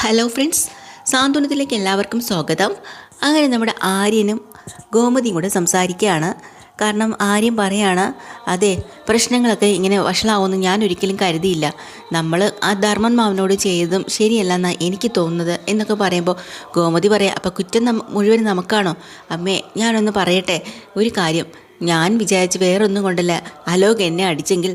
Hello friends, സാന്ത്വനത്തിലേക്ക് എല്ലാവർക്കും സ്വാഗതം. അങ്ങനെ നമ്മുടെ ആര്യനും ഗോമതിയും കൂടെ സംസാരിക്കുകയാണ്. കാരണം ആര്യൻ പറയാണ്, അതെ, പ്രശ്നങ്ങളൊക്കെ ഇങ്ങനെ വഷളാവുമെന്ന് ഞാൻ ഒരിക്കലും കരുതിയില്ല. നമ്മൾ ആ ധർമ്മൻ മാവനോട് ചെയ്തതും ശരിയല്ല എന്നാണ് എനിക്ക് തോന്നുന്നത് എന്നൊക്കെ പറയുമ്പോൾ ഗോമതി പറയാം, അപ്പോൾ കുറ്റം മുഴുവൻ നമുക്കാണോ? അമ്മേ, ഞാനൊന്ന് പറയട്ടെ ഒരു കാര്യം. ഞാൻ വിചാരിച്ച് വേറൊന്നും കൊണ്ടല്ല, അലോക് എന്നെ അടിച്ചെങ്കിൽ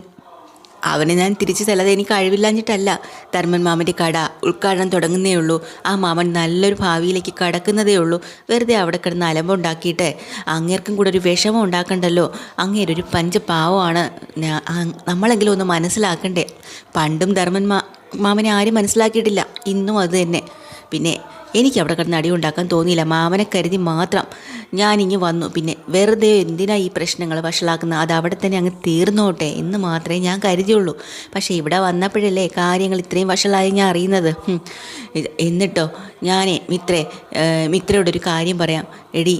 അവനെ ഞാൻ തിരിച്ചു തല്ലാതെ എനിക്ക് കഴിവില്ലാഞ്ഞിട്ടല്ല. ധർമ്മൻ മാമൻ്റെ കട ഉദ്ഘാടനം തുടങ്ങുന്നേ ഉള്ളൂ. ആ മാമൻ നല്ലൊരു ഭാവിയിലേക്ക് കടക്കുന്നതേ ഉള്ളൂ. വെറുതെ അവിടെ കിടന്ന് അലമ്പുണ്ടാക്കിയിട്ട് അങ്ങേർക്കും കൂടെ ഒരു വിഷമം ഉണ്ടാക്കണ്ടല്ലോ. അങ്ങേരൊരു പഞ്ചപാവമാണ്. നമ്മളെങ്കിലും ഒന്ന് മനസ്സിലാക്കണ്ടേ? പണ്ടും ധർമ്മൻ മാമനെ ആരും മനസ്സിലാക്കിയിട്ടില്ല, ഇന്നും അത് തന്നെ. പിന്നെ എനിക്ക് അവിടെ കിടന്ന് അടി ഉണ്ടാക്കാൻ തോന്നിയില്ല. മാമനെ കരുതി മാത്രം ഞാനിങ്ങ് വന്നു. പിന്നെ വെറുതെ എന്തിനാ ഈ പ്രശ്നങ്ങൾ വഷളാക്കുന്നത്? അത് അവിടെ തന്നെ അങ്ങ് തീർന്നോട്ടെ എന്ന് മാത്രമേ ഞാൻ കരുതിയുള്ളൂ. പക്ഷേ ഇവിടെ വന്നപ്പോഴല്ലേ കാര്യങ്ങൾ ഇത്രയും വഷളായി ഞാൻ അറിയുന്നത്. എന്നിട്ടോ ഞാനേ മിത്രയോടൊരു കാര്യം പറയാം. എടി,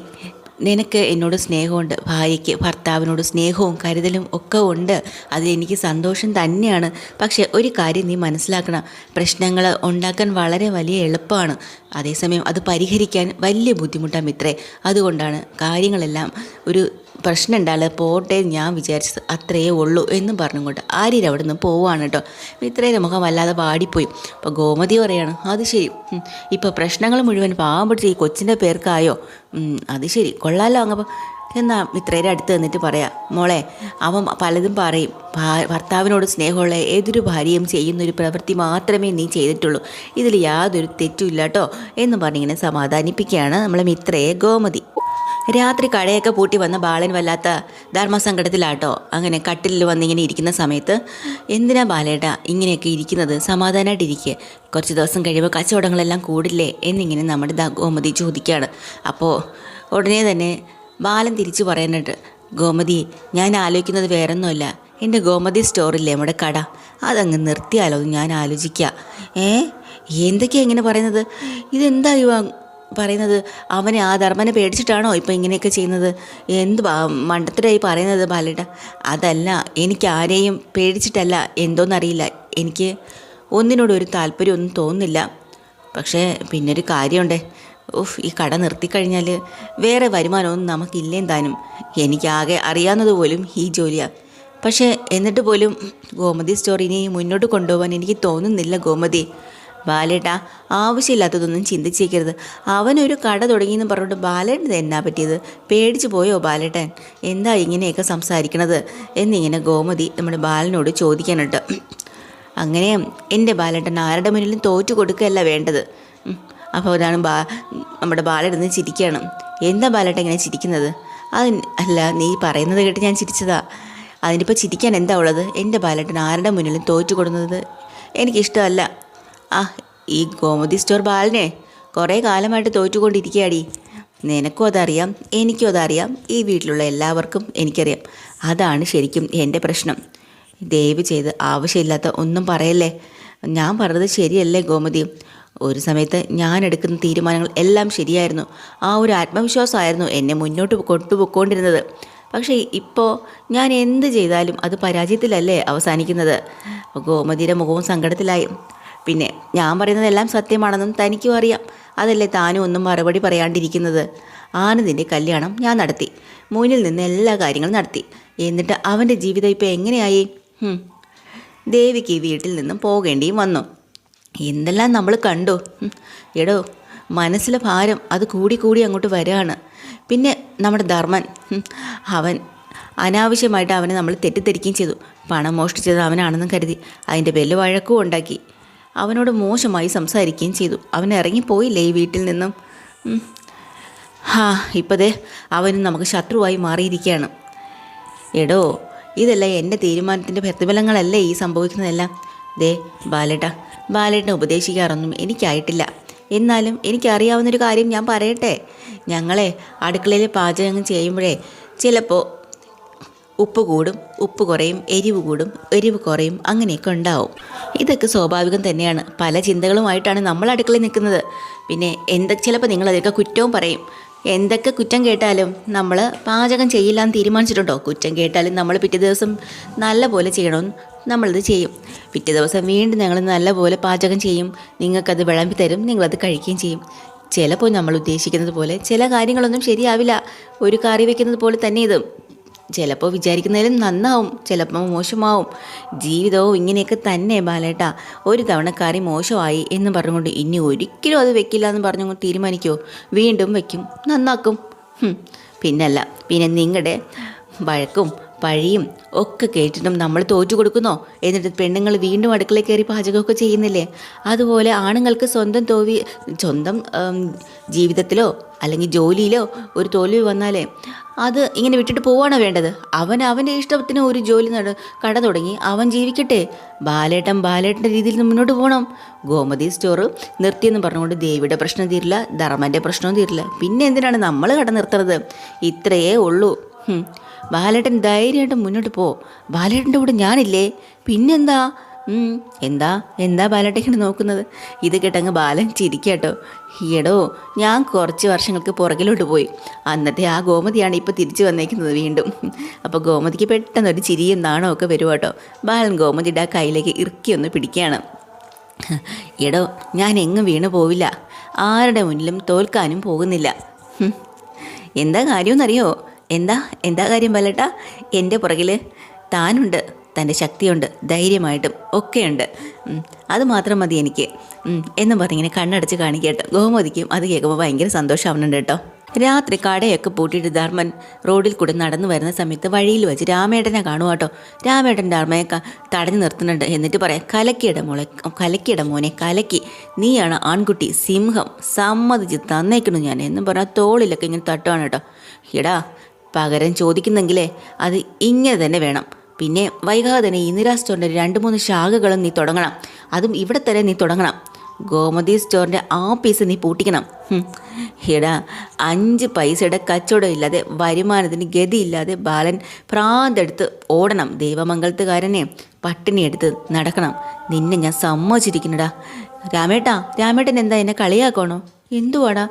നിനക്ക് എന്നോട് സ്നേഹമുണ്ട്, ഭാര്യയ്ക്ക് ഭർത്താവിനോട് സ്നേഹവും കരുതലും ഒക്കെ ഉണ്ട്. അതിലെനിക്ക് സന്തോഷം തന്നെയാണ്. പക്ഷേ ഒരു കാര്യം നീ മനസ്സിലാക്കണം, പ്രശ്നങ്ങൾ ഉണ്ടാക്കാൻ വളരെ വലിയ എളുപ്പമാണ്, അതേസമയം അത് പരിഹരിക്കാൻ വലിയ ബുദ്ധിമുട്ടാണ് മിത്രേ. അതുകൊണ്ടാണ് കാര്യങ്ങളെല്ലാം ഒരു പ്രശ്നം ഉണ്ടായാൽ പോട്ടെ ഞാൻ വിചാരിച്ചത്, അത്രയേ ഉള്ളൂ എന്നും പറഞ്ഞുകൊണ്ട് ആര്യൻ അവിടെ നിന്ന് പോവുകയാണ് കേട്ടോ. മിത്രയുടെ മുഖം വല്ലാതെ വാടിപ്പോയി. അപ്പോൾ ഗോമതി പറയാണ്, അത് ശരി, ഇപ്പോൾ പ്രശ്നങ്ങൾ മുഴുവൻ പാവം പിടിച്ച് ഈ കൊച്ചിൻ്റെ പേർക്കായോ? അത് ശരി, കൊള്ളാലോ. അങ്ങപ്പോൾ എന്നാൽ മിത്രയുടെ അടുത്ത് നിന്നിട്ട് പറയാം, മോളെ, അവൻ പലതും പറയും. ഭർത്താവിനോട് സ്നേഹമുള്ള ഏതൊരു ഭാര്യയും ചെയ്യുന്നൊരു പ്രവൃത്തി മാത്രമേ നീ ചെയ്തിട്ടുള്ളൂ, ഇതിൽ യാതൊരു തെറ്റുമില്ല കേട്ടോ എന്ന് പറഞ്ഞിങ്ങനെ സമാധാനിപ്പിക്കുകയാണ് നമ്മളെ മിത്രയെ ഗോമതി. രാത്രി കടയൊക്കെ പൂട്ടി വന്ന ബാലൻ വല്ലാത്ത ധർമ്മസങ്കടത്തിലാട്ടോ. അങ്ങനെ കട്ടിലിൽ വന്നിങ്ങനെ ഇരിക്കുന്ന സമയത്ത്, എന്തിനാ ബാലേട്ടാ ഇങ്ങനെയൊക്കെ ഇരിക്കുന്നത്? സമാധാനമായിട്ടിരിക്കുക, കുറച്ച് ദിവസം കഴിയുമ്പോൾ കച്ചവടങ്ങളെല്ലാം കൂടില്ലേ എന്നിങ്ങനെ നമ്മുടെ ഗോമതി ചോദിക്കുകയാണ്. അപ്പോൾ ഉടനെ തന്നെ ബാലൻ തിരിച്ചു പറയാനായിട്ട്, ഗോമതി, ഞാൻ ആലോചിക്കുന്നത് വേറൊന്നുമല്ല, എൻ്റെ ഗോമതി സ്റ്റോറില്ലേ നമ്മുടെ കട, അതങ്ങ് നിർത്തിയാലോ എന്ന് ഞാൻ ആലോചിക്കുക. എന്തൊക്കെയാണ് ഇങ്ങനെ പറയുന്നത്? ഇതെന്താ പറയുന്നത്? അവനെ ആ ധർമ്മനെ പേടിച്ചിട്ടാണോ ഇപ്പം ഇങ്ങനെയൊക്കെ ചെയ്യുന്നത്? എന്ത് മണ്ടത്തരായി പറയുന്നത് ബാലേട്ട? അതല്ല, എനിക്ക് ആരെയും പേടിച്ചിട്ടല്ല, എന്തോന്നറിയില്ല, എനിക്ക് ഒന്നിനോടും ഒരു താല്പര്യമൊന്നും തോന്നുന്നില്ല. പക്ഷേ പിന്നൊരു കാര്യമുണ്ടേ, ഈ കട നിർത്തിക്കഴിഞ്ഞാൽ വേറെ വരുമാനമൊന്നും നമുക്കില്ലേം താനും. എനിക്കാകെ അറിയാവുന്നത് പോലും ഈ ജോലിയാണ്. പക്ഷേ എന്നിട്ട് പോലും ഗോമതി സ്റ്റോർ ഇനി മുന്നോട്ട് കൊണ്ടുപോകാൻ എനിക്ക് തോന്നുന്നില്ല ഗോമതി. ബാലേട്ട, ആവശ്യമില്ലാത്തതൊന്നും ചിന്തിച്ചേക്കരുത്. അവനൊരു കട തുടങ്ങിയെന്ന് പറഞ്ഞിട്ട് ബാലേട്ടൻ എന്നാ പറ്റിയത്? പേടിച്ചു പോയോ ബാലേട്ടൻ? എന്താ ഇങ്ങനെയൊക്കെ സംസാരിക്കണത് എന്നിങ്ങനെ ഗോമതി നമ്മുടെ ബാലനോട് ചോദിക്കാനുണ്ട്. അങ്ങനെ എൻ്റെ ബാലേട്ടൻ ആരുടെ മുന്നിലും തോറ്റു കൊടുക്കുകയല്ല വേണ്ടത്. അപ്പോൾ അതാണ് നമ്മുടെ ബാലെടുന്ന് ചിരിക്കുകയാണ്. എന്താ ബാലേട്ടൻ ഇങ്ങനെ ചിരിക്കുന്നത്? അല്ല, നീ പറയുന്നത് കേട്ട് ഞാൻ ചിരിച്ചതാ. അതിനിപ്പോൾ ചിരിക്കാൻ എന്താ ഉള്ളത്? എൻ്റെ ബാലേട്ടൻ ആരുടെ മുന്നിലും തോറ്റു കൊടുക്കുന്നത് എനിക്കിഷ്ടമല്ല. ഈ ഗോമതി സ്റ്റോർ ബാലനെ കുറേ കാലമായിട്ട് തോറ്റുകൊണ്ടിരിക്കുകയാടി. നിനക്കും അതറിയാം, എനിക്കും അതറിയാം, ഈ വീട്ടിലുള്ള എല്ലാവർക്കും എനിക്കറിയാം. അതാണ് ശരിക്കും എൻ്റെ പ്രശ്നം. ദയവ് ചെയ്ത് ആവശ്യമില്ലാത്ത ഒന്നും പറയല്ലേ. ഞാൻ പറഞ്ഞത് ശരിയല്ലേ ഗോമതി? ഒരു സമയത്ത് ഞാൻ എടുക്കുന്ന തീരുമാനങ്ങൾ എല്ലാം ശരിയായിരുന്നു. ആ ഒരു ആത്മവിശ്വാസമായിരുന്നു എന്നെ മുന്നോട്ട് കൊണ്ടുപോയിക്കൊണ്ടിരുന്നത്. പക്ഷേ ഇപ്പോൾ ഞാൻ എന്ത് ചെയ്താലും അത് പരാജയത്തിലല്ലേ അവസാനിക്കുന്നത്? ഗോമതിയുടെ മുഖവും സങ്കടത്തിലായി. പിന്നെ ഞാൻ പറയുന്നതെല്ലാം സത്യമാണെന്നും തനിക്കും അറിയാം. അതല്ലേ താനും ഒന്നും മറുപടി പറയാണ്ടിരിക്കുന്നത്? ആനന്ദിൻ്റെ കല്യാണം ഞാൻ നടത്തി, മുന്നിൽ നിന്ന് എല്ലാ കാര്യങ്ങളും നടത്തി. എന്നിട്ട് അവൻ്റെ ജീവിതം ഇപ്പോൾ എങ്ങനെയായി? ദേവിക്ക് വീട്ടിൽ നിന്നും പോകേണ്ടിയും വന്നു. എന്തെല്ലാം നമ്മൾ കണ്ടു. എടോ, മനസ്സിലെ ഭാരം അത് കൂടി അങ്ങോട്ട് വരികയാണ്. പിന്നെ നമ്മുടെ ധർമ്മൻ, അവൻ അനാവശ്യമായിട്ട് അവനെ നമ്മൾ തെറ്റിദ്ധരിക്കുകയും ചെയ്തു. പണം മോഷ്ടിച്ചത് അവനാണെന്നും കരുതി അതിൻ്റെ പേരിൽ വഴക്കും ഉണ്ടാക്കി. അവനോട് മോശമായി സംസാരിക്കുകയും ചെയ്തു. അവൻ ഇറങ്ങിപ്പോയില്ലേ ഈ വീട്ടിൽ നിന്നും. ഇപ്പോഴേ അവനും നമുക്ക് ശത്രുവായി മാറിയിരിക്കുകയാണ്. എടോ, ഇതെല്ലാം എൻ്റെ തീരുമാനത്തിൻ്റെ പ്രതിഫലങ്ങളല്ലേ ഈ സംഭവിക്കുന്നതെല്ലാം. ബാലേട്ടനെ ഉപദേശിക്കാറൊന്നും എനിക്കായിട്ടില്ല. എന്നാലും എനിക്കറിയാവുന്നൊരു കാര്യം ഞാൻ പറയട്ടെ. ഞങ്ങളെ അടുക്കളയിൽ പാചകം ചെയ്യുമ്പോഴേ ചിലപ്പോൾ ഉപ്പ് കൂടും, ഉപ്പ് കുറയും, എരിവ് കൂടും, എരിവ് കുറയും, അങ്ങനെയൊക്കെ ഉണ്ടാവും. ഇതൊക്കെ സ്വാഭാവികം തന്നെയാണ്. പല ചിന്തകളുമായിട്ടാണ് നമ്മൾ അടുക്കളയിൽ നിൽക്കുന്നത്. പിന്നെ ചിലപ്പോൾ നിങ്ങളതൊക്കെ കുറ്റവും പറയും. എന്തൊക്കെ കുറ്റം കേട്ടാലും നമ്മൾ പാചകം ചെയ്യില്ല എന്ന് തീരുമാനിച്ചിട്ടുണ്ടോ? കുറ്റം കേട്ടാലും നമ്മൾ പിറ്റേ ദിവസം നല്ല പോലെ ചെയ്യണമെന്ന് നമ്മളത് ചെയ്യും. പിറ്റേ ദിവസം വീണ്ടും ഞങ്ങൾ നല്ലപോലെ പാചകം ചെയ്യും. നിങ്ങൾക്കത് വിളമ്പി തരും, നിങ്ങളത് കഴിക്കുകയും ചെയ്യും. ചിലപ്പോൾ നമ്മൾ ഉദ്ദേശിക്കുന്നത് പോലെ ചില കാര്യങ്ങളൊന്നും ശരിയാവില്ല. ഒരു കറി വെക്കുന്നത് പോലെ തന്നെ ഇത് ചിലപ്പോൾ വിചാരിക്കുന്നതിലും നന്നാവും, ചിലപ്പോൾ മോശമാവും. ജീവിതവും ഇങ്ങനെയൊക്കെ തന്നെ ബാലേട്ടാ. ഒരു തവണ കറി മോശമായി എന്ന് പറഞ്ഞുകൊണ്ട് ഇനി ഒരിക്കലും അത് വെക്കില്ല എന്ന് പറഞ്ഞുകൊണ്ട് തീരുമാനിക്കുമോ? വീണ്ടും വെക്കും, നന്നാക്കും. പിന്നല്ല, പിന്നെ നിങ്ങളുടെ വഴക്കും പഴിയും ഒക്കെ കേട്ടിട്ടും നമ്മൾ തോറ്റു കൊടുക്കുന്നോ? എന്നിട്ട് പെണ്ണുങ്ങൾ വീണ്ടും അടുക്കളയിൽ കയറി പാചകമൊക്കെ ചെയ്യുന്നില്ലേ? അതുപോലെ ആണുങ്ങൾക്ക് സ്വന്തം ജീവിതത്തിലോ അല്ലെങ്കിൽ ജോലിയിലോ ഒരു തോൽവി വന്നാലേ അത് ഇങ്ങനെ വിട്ടിട്ട് പോവാണോ വേണ്ടത്? അവൻ്റെ ഇഷ്ടത്തിന് ഒരു ജോലി കട തുടങ്ങി അവൻ ജീവിക്കട്ടെ. ബാലേട്ടൻ്റെ രീതിയിൽ മുന്നോട്ട് പോകണം. ഗോമതി സ്റ്റോറ് നിർത്തിയെന്ന് പറഞ്ഞുകൊണ്ട് ദേവിയുടെ പ്രശ്നം തീരില്ല, ധർമ്മൻ്റെ പ്രശ്നവും തീരില്ല. പിന്നെ എന്തിനാണ് നമ്മൾ കട നിർത്തുന്നത്? ഇത്രയേ ഉള്ളൂ. ബാലേട്ടൻ ധൈര്യമായിട്ട് മുന്നോട്ട് പോ. ബാലേട്ടൻ്റെ കൂടെ ഞാനില്ലേ, പിന്നെന്താ? എന്താ ബാലേട്ടൻ ഇങ്ങനെ നോക്കുന്നത്? ഇത് കേട്ടങ്ങ് ബാലൻ ചിരിക്കാട്ടോ. എടോ, ഞാൻ കുറച്ച് വർഷങ്ങൾക്ക് പുറകിലോട്ട് പോയി. അന്നത്തെ ആ ഗോമതിയാണ് ഇപ്പോൾ തിരിച്ചു വന്നേക്കുന്നത് വീണ്ടും. അപ്പോൾ ഗോമതിക്ക് പെട്ടെന്നൊരു ചിരിയും നാണമൊക്കെ വരും കേട്ടോ. ബാലൻ ഗോമതിയുടെ ആ കയ്യിലേക്ക് ഇറുക്കിയൊന്ന് പിടിക്കുകയാണ്. എടോ, ഞാൻ എങ്ങും വീണ് പോവില്ല, ആരുടെ മുന്നിലും തോൽക്കാനും പോകുന്നില്ല. എന്താ കാര്യമെന്നറിയോ? എന്താ കാര്യം ബാലേട്ടാ? എൻ്റെ പുറകിൽ താനുണ്ട്, തൻ്റെ ശക്തിയുണ്ട്, ധൈര്യമായിട്ടും ഒക്കെയുണ്ട്. അത് മാത്രം മതി എനിക്ക് എന്നും പറഞ്ഞിങ്ങനെ കണ്ണടച്ച് കാണിക്കട്ടോ. ഗോമതിക്കും അത് കേൾക്കുമ്പോൾ ഭയങ്കര സന്തോഷമാവുന്നുണ്ട് കേട്ടോ. രാത്രി കടയൊക്കെ പൂട്ടിയിട്ട് ധർമ്മൻ റോഡിൽ കൂടെ നടന്നു വരുന്ന സമയത്ത് വഴിയിൽ വെച്ച് രാമേട്ടനെ കാണുക കേട്ടോ. രാമേട്ടൻ ധർമ്മയെ തടഞ്ഞു നിർത്തുന്നുണ്ട്. എന്നിട്ട് പറയാം, കലക്കിയിട മോനെ, കലക്കി. നീയാണ് ആൺകുട്ടി, സിംഹം, സമ്മതിച്ച് തന്നേക്കണു ഞാൻ എന്നും പറഞ്ഞാൽ തോളിലൊക്കെ ഇങ്ങനെ തട്ടുവാണ് കേട്ടോ. എടാ, പകരം ചോദിക്കുന്നെങ്കിലേ അത് ഇങ്ങനെ തന്നെ വേണം. പിന്നെ വൈകാതെ തന്നെ ഇന്ദിരാ സ്റ്റോറിൻ്റെ 2-3 ശാഖകളും നീ തുടങ്ങണം. അതും ഇവിടെ തന്നെ നീ തുടങ്ങണം. ഗോമതി സ്റ്റോറിൻ്റെ ആഫീസ് നീ പൂട്ടിക്കണം. എടാ, 5 പൈസയുടെ കച്ചവടം ഇല്ലാതെ, വരുമാനത്തിന് ഗതിയില്ലാതെ ബാലൻ ഭ്രാന്തെടുത്ത് ഓടണം. ദൈവമംഗലത്തുകാരനെ പട്ടിണി എടുത്ത് നടക്കണം. നിന്നെ ഞാൻ സമ്മതിച്ചിരിക്കുന്നടാ. രാമേട്ടൻ എന്താ എന്നെ കളിയാക്കണോ? എന്തുവാടാ?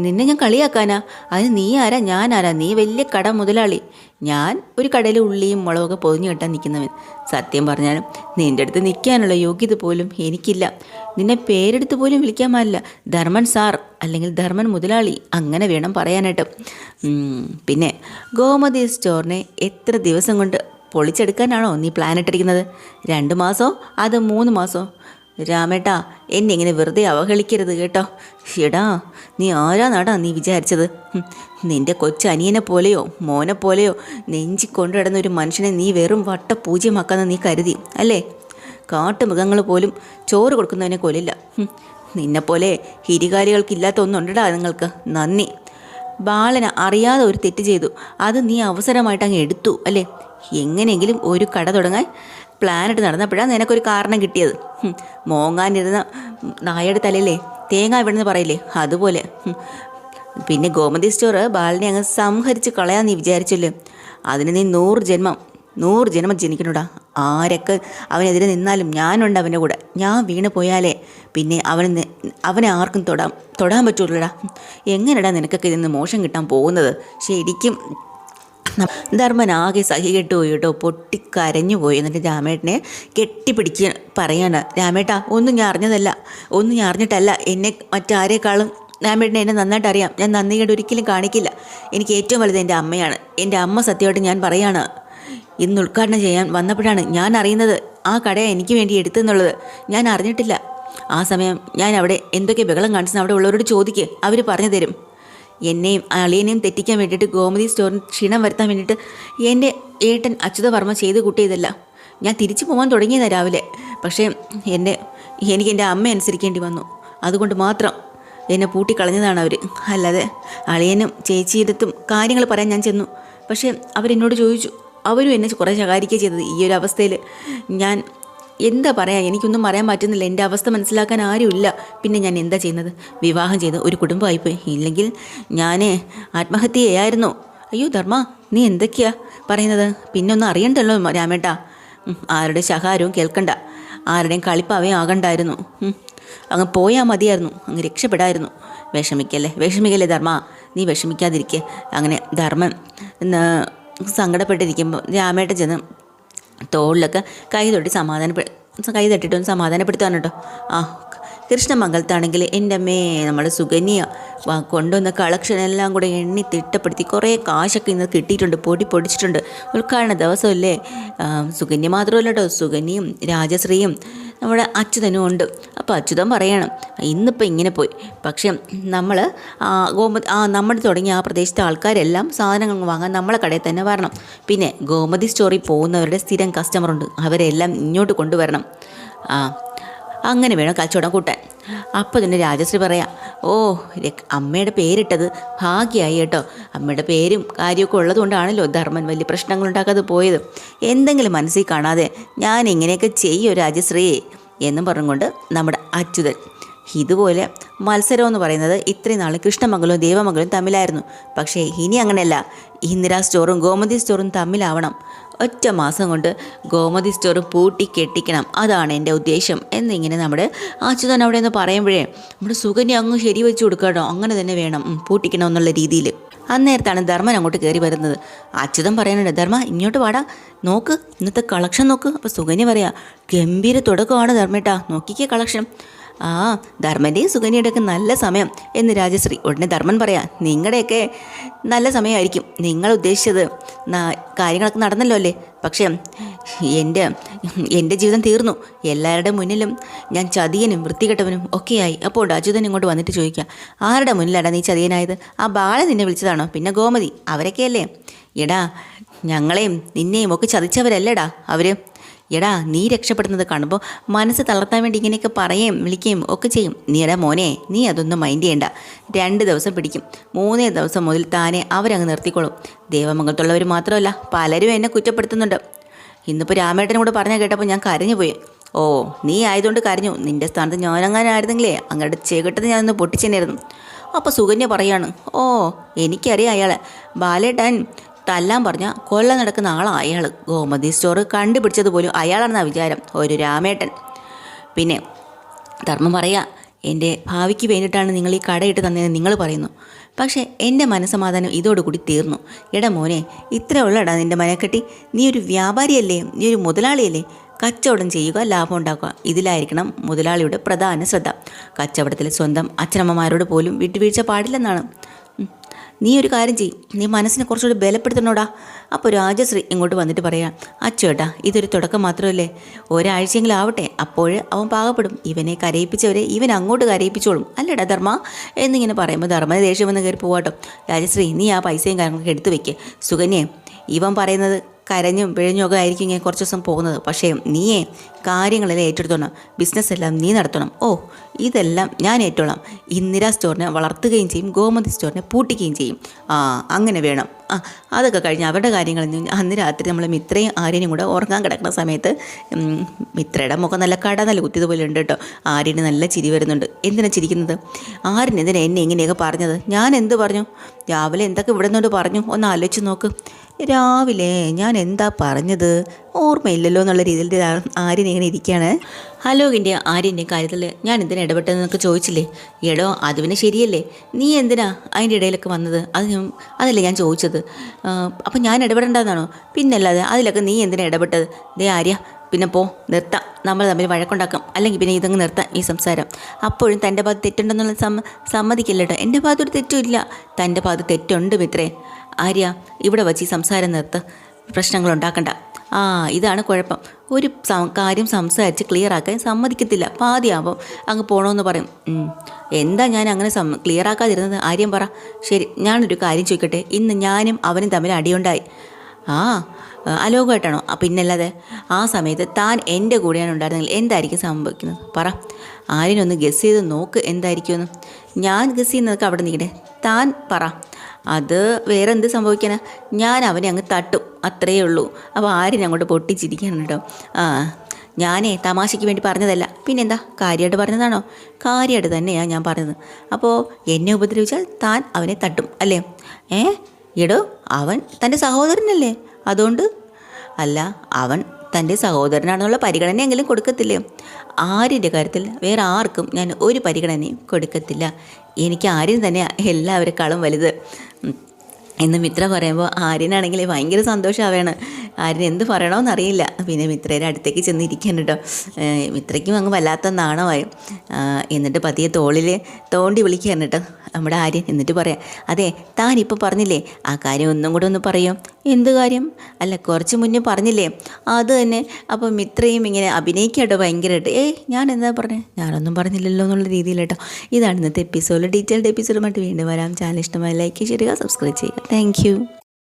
നിന്നെ ഞാൻ കളിയാക്കാനാ? അതിന് നീ ആരാ, ഞാനാരാ? നീ വലിയ കട മുതലാളി, ഞാൻ ഒരു കടയിൽ ഉള്ളിയും മുളകൊക്കെ പൊതിഞ്ഞു കെട്ടാൻ നിൽക്കുന്നവൻ. സത്യം പറഞ്ഞാലും നിൻ്റെ അടുത്ത് നിൽക്കാനുള്ള യോഗ്യത പോലും എനിക്കില്ല. നിന്നെ പേരെടുത്ത് പോലും വിളിക്കാൻ പാടില്ല. ധർമ്മൻ സാർ അല്ലെങ്കിൽ ധർമ്മൻ മുതലാളി അങ്ങനെ വേണം പറയാനായിട്ട്. പിന്നെ ഗോമതി സ്റ്റോറിനെ എത്ര ദിവസം കൊണ്ട് പൊളിച്ചെടുക്കാനാണോ നീ പ്ലാൻ ഇട്ടിരിക്കുന്നത്? 2 മാസമോ അത് 3 മാസമോ? രാമേട്ടാ, എന്നെ ഇങ്ങനെ വെറുതെ അവഹേളിക്കരുത് കേട്ടോ. എടാ, നീ ആരാന്നാടാ നീ വിചാരിച്ചത്? നിൻ്റെ കൊച്ചനിയനെ പോലെയോ മോനെ പോലെയോ നെഞ്ചി കൊണ്ടുകിടന്ന ഒരു മനുഷ്യനെ നീ വെറും വട്ടപൂജ്യമാക്കാന്ന് നീ കരുതി അല്ലേ? കാട്ടുമൃഗങ്ങൾ പോലും ചോറ് കൊടുക്കുന്നതിനെ കൊല്ലില്ല. നിന്നെപ്പോലെ ഹിരികാലികൾക്കില്ലാത്ത ഒന്നുണ്ടടാ നിങ്ങൾക്ക്. നന്ദി. ബാലന് അറിയാതെ ഒരു തെറ്റ് ചെയ്തു, അത് നീ അവസരമായിട്ട് അങ്ങ് എടുത്തു അല്ലേ? എങ്ങനെയെങ്കിലും ഒരു കട തുടങ്ങാൻ പ്ലാനിട്ട് നടന്നപ്പോഴാണ് നിനക്കൊരു കാരണം കിട്ടിയത്. മോങ്ങാനിരുന്ന നായയുടെ തലയിലെ തേങ്ങ വീണെന്ന് പറയില്ലേ, അതുപോലെ. പിന്നെ ഗോമതി സ്റ്റോറ് ബാലിനെ അങ്ങ് സംഹരിച്ച് കളയാൻ നീ വിചാരിച്ചല്ലേ? അതിന് നീ 100 ജന്മം ജനിക്കണോടാ. ആരൊക്കെ അവനെതിരെ നിന്നാലും ഞാനുണ്ട് അവൻ്റെ കൂടെ. ഞാൻ വീണ് പോയാലേ പിന്നെ അവനെ ആർക്കും തൊടാൻ പറ്റുള്ളൂടാ. എങ്ങനെടാ നിനക്കൊക്കെ ഇതിൽ നിന്ന് മോശം കിട്ടാൻ പോകുന്നത്? ശരിക്കും ധർമ്മൻ ആകെ സഹികെട്ടുപോയി കേട്ടോ. പൊട്ടിക്കരഞ്ഞു പോയി. എന്നിട്ട് രാമേട്ടനെ കെട്ടിപ്പിടിക്കുക പറയാണ്, രാമേട്ടാ, ഒന്നും ഞാൻ അറിഞ്ഞിട്ടല്ല. എന്നെ മറ്റാരേക്കാളും രാമേട്ടനെ എന്നെ നന്നായിട്ട് അറിയാം. ഞാൻ നന്ദികേട് ഒരിക്കലും കാണിക്കില്ല. എനിക്ക് ഏറ്റവും വലുത് എൻ്റെ അമ്മയാണ്. എൻ്റെ അമ്മ സത്യമായിട്ട് ഞാൻ പറയാണ്, ഇന്ന് ഉദ്ഘാടനം ചെയ്യാൻ വന്നപ്പോഴാണ് ഞാൻ അറിയുന്നത് ആ കട എനിക്ക് വേണ്ടി എടുത്തെന്നുള്ളത്. ഞാൻ അറിഞ്ഞിട്ടില്ല. ആ സമയം ഞാൻ അവിടെ എന്തൊക്കെ ബഹളം കാണിച്ചെന്ന് അവിടെ ഉള്ളവരോട് ചോദിക്കുക, അവർ പറഞ്ഞു തരും. എന്നെയും അളിയനെയും തെറ്റിക്കാൻ വേണ്ടിയിട്ട് ഗോമതി സ്റ്റോറിന് ക്ഷീണം വരുത്താൻ വേണ്ടിയിട്ട് എൻ്റെ ഏട്ടൻ അച്യുതവർമ്മ ചെയ്ത് കൂട്ടിയതല്ല. ഞാൻ തിരിച്ചു പോകാൻ തുടങ്ങിയതാണ് രാവിലെ. പക്ഷേ എനിക്ക് എൻ്റെ അമ്മ അനുസരിക്കേണ്ടി വന്നു. അതുകൊണ്ട് മാത്രം എന്നെ പൂട്ടിക്കളഞ്ഞതാണ് അവർ. അല്ലാതെ അളിയനും ചേച്ചിയിടത്തും കാര്യങ്ങൾ പറയാൻ ഞാൻ ചെന്നു. പക്ഷേ അവരെന്നോട് ചോദിച്ചു. അവരും എന്നെ കുറേ ശകാരിക്കുകയും ചെയ്തത്. ഈ ഒരു അവസ്ഥയിൽ ഞാൻ എന്താ പറയാ, എനിക്കൊന്നും പറയാൻ പറ്റുന്നില്ല. എൻ്റെ അവസ്ഥ മനസ്സിലാക്കാൻ ആരുമില്ല. പിന്നെ ഞാൻ എന്താ ചെയ്യുന്നത്? വിവാഹം ചെയ്ത് ഒരു കുടുംബമായിപ്പോയി. ഇല്ലെങ്കിൽ ഞാൻ ആത്മഹത്യ ചെയ്യായിരുന്നു. അയ്യോ ധർമ്മ, നീ എന്തൊക്കെയാ പറയുന്നത്? പിന്നെ ഒന്നും അറിയണ്ടല്ലോ രാമേട്ടാ. ആരുടെ ശകാരവും കേൾക്കണ്ട, ആരുടെയും കളിപ്പാവയും ആകണ്ടായിരുന്നു. അങ്ങ് പോയാൽ മതിയായിരുന്നു, അങ്ങ് രക്ഷപ്പെടായിരുന്നു. വിഷമിക്കല്ലേ ധർമ്മ, നീ വിഷമിക്കാതിരിക്കുക. അങ്ങനെ ധർമ്മൻ സങ്കടപ്പെട്ടിരിക്കുമ്പോൾ രാമേട്ടൻ ചെന്ന് തോളിലൊക്കെ കൈ തട്ടിട്ടൊന്ന് സമാധാനപ്പെടുത്താൻ കേട്ടോ. ആ കൃഷ്ണമംഗലത്താണെങ്കിൽ എൻ്റെ അമ്മേ നമ്മുടെ സുകന്യ കൊണ്ടുവന്ന കളക്ഷൻ എല്ലാം കൂടെ എണ്ണി തിട്ടപ്പെടുത്തി കുറേ കാശൊക്കെ ഇന്ന് കിട്ടിയിട്ടുണ്ട്, പൊടിച്ചിട്ടുണ്ട്. ഉദ്ഘാടന ദിവസമല്ലേ. സുകന്യ മാത്രമല്ല കേട്ടോ, സുകന്യയും രാജശ്രീയും നമ്മുടെ അച്യുതനും ഉണ്ട്. അപ്പോൾ അച്യുതൻ പറയണം ഇന്നിപ്പോൾ ഇങ്ങനെ പോയി, പക്ഷേ നമ്മൾ നമ്മുടെ തുടങ്ങിയ ആ പ്രദേശത്തെ ആൾക്കാരെല്ലാം സാധനങ്ങൾ വാങ്ങാൻ നമ്മളെ കടയിൽ തന്നെ വരണം. പിന്നെ ഗോമതി സ്റ്റോറിൽ പോകുന്നവരുടെ സ്ഥിരം കസ്റ്റമറുണ്ട്, അവരെല്ലാം ഇങ്ങോട്ട് കൊണ്ടുവരണം. അങ്ങനെ വേണം കച്ചവടം കൂട്ടാൻ. അപ്പോൾ തന്നെ രാജശ്രീ പറയാം, ഓ അമ്മയുടെ പേരിട്ടത് ഭാഗ്യമായി കേട്ടോ. അമ്മയുടെ പേരും കാര്യമൊക്കെ ഉള്ളതുകൊണ്ടാണല്ലോ ധർമ്മൻ വലിയ പ്രശ്നങ്ങളുണ്ടാക്കാതെ പോയത്. എന്തെങ്കിലും മനസ്സിൽ കാണാതെ ഞാൻ ഇങ്ങനെയൊക്കെ ചെയ്യോ രാജശ്രീ എന്നും പറഞ്ഞുകൊണ്ട് നമ്മുടെ അച്യുതൻ. ഇതുപോലെ മത്സരം എന്ന് പറയുന്നത് ഇത്രയും നാൾ കൃഷ്ണമംഗലവും ദേവമംഗലവും തമ്മിലായിരുന്നു. പക്ഷേ ഇനി അങ്ങനെയല്ല, ഇന്ദിരാ സ്റ്റോറും ഗോമതി സ്റ്റോറും തമ്മിലാവണം. ഒറ്റ മാസം കൊണ്ട് ഗോമതി സ്റ്റോറും പൂട്ടി കെട്ടിക്കണം, അതാണ് എൻ്റെ ഉദ്ദേശം എന്നിങ്ങനെ നമ്മുടെ അച്യുതൻ അവിടെ നിന്ന് പറയുമ്പോഴേ നമ്മുടെ സുകന്യ അങ്ങ് ശരി വെച്ച് കൊടുക്കണോ, അങ്ങനെ തന്നെ വേണം, പൂട്ടിക്കണം എന്നുള്ള രീതിയിൽ. അന്നേരത്താണ് ധർമ്മൻ അങ്ങോട്ട് കയറി വരുന്നത്. അച്യുതൻ പറയാനുണ്ട്, ധർമ്മ ഇങ്ങോട്ട് വാടാ, നോക്ക് ഇന്നത്തെ കളക്ഷൻ നോക്ക്. അപ്പോൾ സുകന്യ പറയാ, ഗംഭീര തുടക്കമാണ് ധർമ്മേട്ടാ, നോക്കിക്കേ കളക്ഷൻ. ധർമ്മൻ്റെയും സുകന്യയുടെയൊക്കെ നല്ല സമയം എന്ന് രാജശ്രീ. ഉടനെ ധർമ്മൻ പറയാം, നിങ്ങളുടെയൊക്കെ നല്ല സമയമായിരിക്കും, നിങ്ങൾ ഉദ്ദേശിച്ചത് കാര്യങ്ങളൊക്കെ നടന്നല്ലോ അല്ലേ, പക്ഷേ എൻ്റെ ജീവിതം തീർന്നു. എല്ലാവരുടെ മുന്നിലും ഞാൻ ചതിയനും വൃത്തികെട്ടവനും ഒക്കെയായി. അപ്പോൾ അച്യുതൻ ഇങ്ങോട്ട് വന്നിട്ട് ചോദിക്കുക, ആരുടെ മുന്നിലാടാ നീ ചതിയനായത്? ആ ബാല നിന്നെ വിളിച്ചതാണോ? പിന്നെ ഗോമതി അവരൊക്കെയല്ലേ? എടാ ഞങ്ങളെയും നിന്നെയും ഒക്കെ ചതിച്ചവരല്ലേടാ അവർ. എടാ നീ രക്ഷപ്പെടുന്നത് കാണുമ്പോൾ മനസ്സ് തളർത്താൻ വേണ്ടി ഇങ്ങനെയൊക്കെ പറയുകയും വിളിക്കുകയും ഒക്കെ ചെയ്യും. നീ മോനെ നീ അതൊന്നും മൈൻഡ് ചെയ്യണ്ട. 2 ദിവസം പിടിക്കും, 3 ദിവസം മുതൽ താനെ അവരങ്ങ് നിർത്തിക്കോളും. ദേവമംഗലത്തുള്ളവർ മാത്രമല്ല പലരും എന്നെ കുറ്റപ്പെടുത്തുന്നുണ്ട്. ഇന്നിപ്പോൾ രാമേട്ടനും കൂടെ പറഞ്ഞാൽ കേട്ടപ്പോൾ ഞാൻ കരഞ്ഞു പോയി. ഓ നീ ആയതുകൊണ്ട് കരഞ്ഞു, നിൻ്റെ സ്ഥാനത്ത് ഞാനങ്ങാനായിരുന്നെങ്കിലേ അങ്ങോട്ട് ചെകിട്ടത് ഞാനൊന്ന് പൊട്ടിച്ചെന്നായിരുന്നു. അപ്പോൾ സുകന്യ പറയാണ്, ഓ എനിക്കറിയാം അയാളെ, ബാലേട്ടൻ തല്ലാൻ പറഞ്ഞാൽ കൊല്ല നടക്കുന്ന ആളാണ് അയാൾ. ഗോമതി സ്റ്റോർ കണ്ടുപിടിച്ചതുപോലും അയാളാണെന്നാണ് വിചാരം, ഒരു രാമേട്ടൻ. പിന്നെ ധർമ്മം പറയാ, എൻ്റെ ഭാവിക്ക് വേണ്ടിയിട്ടാണ് നിങ്ങൾ ഈ കടയിട്ട് തന്നതെന്ന് നിങ്ങൾ പറയുന്നു, പക്ഷേ എൻ്റെ മനസ്സമാധാനം ഇതോടുകൂടി തീർന്നു. എടാ മോനെ ഇത്ര ഉള്ളടാ നിൻ്റെ മനക്കെട്ടി. നീ ഒരു വ്യാപാരിയല്ലേ, നീ ഒരു മുതലാളിയല്ലേ. കച്ചവടം ചെയ്യുക, ലാഭം ഉണ്ടാക്കുക, ഇതിലായിരിക്കണം മുതലാളിയുടെ പ്രധാന ശ്രദ്ധ. കച്ചവടത്തിൽ സ്വന്തം അച്ഛനമ്മമാരോട് പോലും വിട്ടുവീഴ്ച പാടില്ലെന്നാണ്. നീ ഒരു കാര്യം ചെയ്യും, നീ മനസ്സിനെ കുറച്ചുകൂടി ബലപ്പെടുത്തണോടാ. അപ്പോൾ രാജശ്രീ ഇങ്ങോട്ട് വന്നിട്ട് പറയാം, അച്ചോട്ടാ ഇതൊരു തുടക്കം മാത്രമല്ലേ, ഒരാഴ്ചയെങ്കിലും ആവട്ടെ, അപ്പോൾ അവൻ പാകപ്പെടും. ഇവനെ കരയിപ്പിച്ചവരെ ഇവൻ അങ്ങോട്ട് കരയിപ്പിച്ചോളും അല്ലേടാ ധർമ്മ എന്നിങ്ങനെ പറയുമ്പോൾ ധർമ്മന് ദേഷ്യം വന്ന് കയറി പോവാട്ടോ. രാജശ്രീ നീ ആ പൈസയും കാര്യങ്ങളൊക്കെ എടുത്തു വെക്ക്. സുകന്യെ ഇവൻ പറയുന്നത് കരഞ്ഞും പിഴഞ്ഞും ഒക്കെ ആയിരിക്കും ഇങ്ങനെ കുറച്ച് ദിവസം പോകുന്നത്, പക്ഷേ നീയേ കാര്യങ്ങളെല്ലാം ഏറ്റെടുത്തോണം, ബിസിനസ്സെല്ലാം നീ നടത്തണം. ഓ ഇതെല്ലാം ഞാൻ ഏറ്റോളാം. ഇന്ദിരാ സ്റ്റോറിനെ വളർത്തുകയും ചെയ്യും, ഗോമതി സ്റ്റോറിനെ പൂട്ടിക്കുകയും ചെയ്യും. അങ്ങനെ വേണം. അതൊക്കെ കഴിഞ്ഞ് അവരുടെ കാര്യങ്ങൾ അന്ന് രാത്രി നമ്മൾ മിത്രയും ആര്യനും കൂടെ ഉറങ്ങാൻ കിടക്കുന്ന സമയത്ത് മിത്രയുടെ മുഖം നല്ല നല്ല കുത്തിയതുപോലെ ഉണ്ട് കേട്ടോ. ആര്യന് നല്ല ചിരി വരുന്നുണ്ട്. എന്തിനാണ് ചിരിക്കുന്നത്? ആര്യൻ എന്തിനാ എന്നെ ഇങ്ങനെയൊക്കെ പറഞ്ഞത്? ഞാൻ എന്ത് പറഞ്ഞു? രാവിലെ എന്തൊക്കെ ഇവിടെ നിന്നോട് പറഞ്ഞു, ഒന്ന് ആലോചിച്ച് നോക്ക്. രാവിലെ ഞാൻ എന്താ പറഞ്ഞത് ഓർമ്മയില്ലല്ലോ എന്നുള്ള രീതിയിൽ ആര്യൻ ഇങ്ങനെ ഇരിക്കുകയാണ്. ഹലോകിൻ്റെ ആര്യൻ്റെ കാര്യത്തിൽ ഞാൻ എന്തിനാ ഇടപെട്ടതെന്നൊക്കെ ചോദിച്ചില്ലേ? എടോ അത് പിന്നെ ശരിയല്ലേ, നീ എന്തിനാ അതിൻ്റെ ഇടയിലൊക്കെ വന്നത്? അതല്ലേ ഞാൻ ചോദിച്ചത്. അപ്പം ഞാൻ ഇടപെടേണ്ടതെന്നാണോ? പിന്നല്ലാതെ അതിലൊക്കെ നീ എന്തിനാ ഇടപെട്ടത്? ദേ ആര്യ പിന്നെ നിർത്താം, നമ്മൾ തമ്മിൽ വഴക്കുണ്ടാക്കാം, അല്ലെങ്കിൽ പിന്നെ ഇതങ്ങ് നിർത്താം ഈ സംസാരം. അപ്പോഴും തൻ്റെ ഭാഗത്ത് തെറ്റുണ്ടെന്നുള്ള സമ്മതിക്കില്ല കേട്ടോ. എൻ്റെ ഭാഗത്തൊരു തെറ്റുമില്ല, തൻ്റെ ഭാഗത്ത് തെറ്റുണ്ട് മിത്രേ. ആര്യ ഇവിടെ വച്ച് ഈ സംസാരം നിർത്ത്, പ്രശ്നങ്ങളുണ്ടാക്കണ്ട. ഇതാണ് കുഴപ്പം. ഒരു കാര്യം സംസാരിച്ച് ക്ലിയറാക്കാൻ സമ്മതിക്കത്തില്ല, പാതിയാകുമ്പോൾ അങ്ങ് പോകണമെന്ന് പറയും. എന്താ ഞാൻ അങ്ങനെ ക്ലിയറാക്കാതിരുന്നത്? ആര്യം പറ. ശരി ഞാനൊരു കാര്യം ചോദിക്കട്ടെ, ഇന്ന് ഞാനും അവനും തമ്മിൽ അടിയുണ്ടായി. അലോകമായിട്ടാണോ? പിന്നല്ലാതെ. ആ സമയത്ത് താൻ എൻ്റെ കൂടെയാണ് ഉണ്ടായിരുന്നെങ്കിൽ എന്തായിരിക്കും സംഭവിക്കുന്നത്? പറ. ആര്യനൊന്ന് ഗസ് ചെയ്ത് നോക്ക് എന്തായിരിക്കുമെന്ന്. ഞാൻ ഗസ് ചെയ്യുന്നതൊക്കെ അവിടെ നിൽക്കട്ടെ, താൻ പറ. അത് വേറെ എന്ത് സംഭവിക്കാനാ? ഞാൻ അവനെ അങ്ങ് തട്ടും, അത്രയേ ഉള്ളൂ. അപ്പോൾ ആര്യനെ അങ്ങോട്ട് പൊട്ടിച്ചിരിക്കണം കേട്ടോ. ഞാനേ തമാശയ്ക്ക് വേണ്ടി പറഞ്ഞതല്ല, പിന്നെന്താ കാര്യമായിട്ട് പറഞ്ഞതാണോ? കാര്യമായിട്ട് തന്നെയാണ് ഞാൻ പറഞ്ഞത്. അപ്പോൾ എന്നെ ഉപദ്രവിച്ചാൽ താൻ അവനെ തട്ടും അല്ലേ? എടോ അവൻ തൻ്റെ സഹോദരനല്ലേ, അതുകൊണ്ട് അല്ല, അവൻ തൻ്റെ സഹോദരനാണെന്നുള്ള പരിഗണനയെങ്കിലും കൊടുക്കത്തില്ലേ? ആര്യൻ്റെ കാര്യത്തിൽ വേറെ ആർക്കും ഞാൻ ഒരു പരിഗണനയും കൊടുക്കത്തില്ല. എനിക്ക് ആര്യൻ തന്നെയാണ് എല്ലാവരെക്കാളും വലുത് എന്ന് മിത്ര പറയുമ്പോൾ ആര്യനാണെങ്കിൽ ഭയങ്കര സന്തോഷമാവുകയാണ്. ആര്യൻ എന്ത് പറയണമെന്നറിയില്ല. പിന്നെ മിത്രയുടെ അടുത്തേക്ക് ചെന്നിരിക്കാൻ കേട്ടോ. മിത്രയ്ക്കും അങ്ങ് വല്ലാത്ത നാണമായി. എന്നിട്ട് പതിയെ തോളിൽ തോണ്ടി വിളിക്കുകയാണ് കേട്ടോ നമ്മുടെ ആര്യൻ. എന്നിട്ട് പറയാം, അതെ താനിപ്പോൾ പറഞ്ഞില്ലേ ആ കാര്യം ഒന്നും കൂടെ ഒന്ന് പറയോ? എന്ത് കാര്യം? അല്ല കുറച്ച് മുന്നേ പറഞ്ഞില്ലേ അത് തന്നെ. അപ്പോൾ മിത്രയും ഇങ്ങനെ അഭിനയിക്കാട്ടോ ഭയങ്കരമായിട്ട്. ഞാൻ എന്താ പറഞ്ഞത്? ഞാനൊന്നും പറഞ്ഞില്ലല്ലോ എന്നുള്ള രീതിയിൽ കേട്ടോ. ഇതാണ് ഇന്നത്തെ എപ്പിസോഡ്. ഡീറ്റെയിൽഡ് എപ്പിസോഡുമായിട്ട് വീണ്ടും വരാം. ചാനൽ ഇഷ്ടമായി ലൈക്ക് ചെയ്യുക, സബ്സ്ക്രൈബ് ചെയ്യുക. താങ്ക്